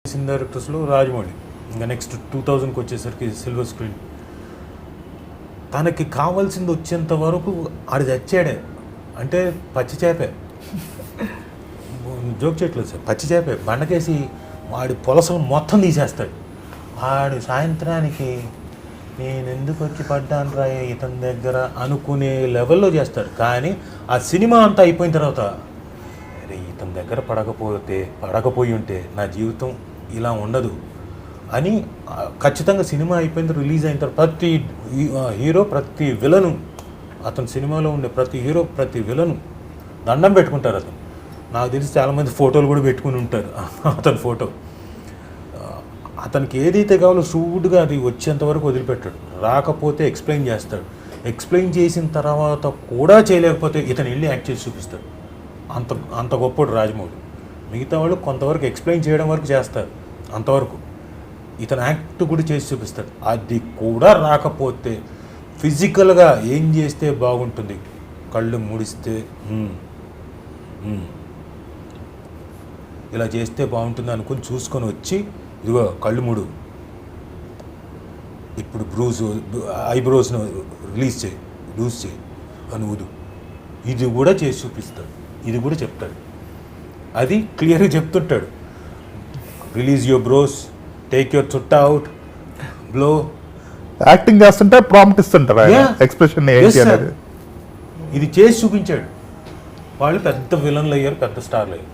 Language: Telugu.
డైరెక్టర్స్లో రాజమౌళి. ఇంకా నెక్స్ట్ 2000కి వచ్చేసరికి సిల్వర్ స్క్రీన్. తనకి కావాల్సింది వచ్చేంత వరకు ఆడు చచ్చాడే, అంటే పచ్చి చేపే, జోక్ చేయట్లేదు సార్, పచ్చి చేపే బండకేసి వాడి పొలసలు మొత్తం తీసేస్తాడు. వాడు సాయంత్రానికి నేను ఎందుకు వచ్చి పడ్డాను రా ఇతని దగ్గర అనుకునే లెవెల్లో చేస్తాడు. కానీ ఆ సినిమా అంతా అయిపోయిన తర్వాత అరే ఇతని దగ్గర పడకపోయి ఉంటే నా జీవితం ఇలా ఉండదు అని ఖచ్చితంగా సినిమా అయిపోయిన రిలీజ్ అయిన తర్వాత ప్రతి హీరో ప్రతి విలను, అతని సినిమాలో ఉండే ప్రతి హీరో ప్రతి విలను దండం పెట్టుకుంటారు. అతను నాకు తెలిసి చాలామంది ఫోటోలు కూడా పెట్టుకుని ఉంటారు అతని ఫోటో. అతనికి ఏదైతే కావాలో సూటుగా అది వచ్చేంత వరకు వదిలిపెట్టాడు. రాకపోతే ఎక్స్ప్లెయిన్ చేస్తాడు. ఎక్స్ప్లెయిన్ చేసిన తర్వాత కూడా చేయలేకపోతే ఇతను వెళ్ళి యాక్ట్ చేసి చూపిస్తాడు. అంత గొప్పడు రాజమౌళి. మిగతా వాళ్ళు కొంతవరకు ఎక్స్ప్లెయిన్ చేయడం వరకు చేస్తారు, అంతవరకు. ఇతను యాక్ట్ కూడా చేసి చూపిస్తాడు. అది కూడా రాకపోతే ఫిజికల్గా ఏం చేస్తే బాగుంటుంది, కళ్ళు ముడిస్తే ఇలా చేస్తే బాగుంటుంది అనుకుని చూసుకొని వచ్చి ఇదిగో కళ్ళు మూడు, ఇప్పుడు ఐబ్రోస్ను లూజ్ చేయి అని ఊదు, ఇది కూడా చేసి చూపిస్తాడు, ఇది కూడా చెప్తాడు. అది క్లియర్గా చెప్తుంటాడు. Release your bros, take your చుట్ట అవుట్, బ్లో. యాక్టింగ్ చేస్తుంటే ప్రాంప్ట్ ఇస్తుంటారు, ఎక్స్ప్రెషన్ ఇది చేసి చూపించాడు. వాళ్ళు పెద్ద విలన్లు అయ్యారు, పెద్ద స్టార్లు అయ్యారు.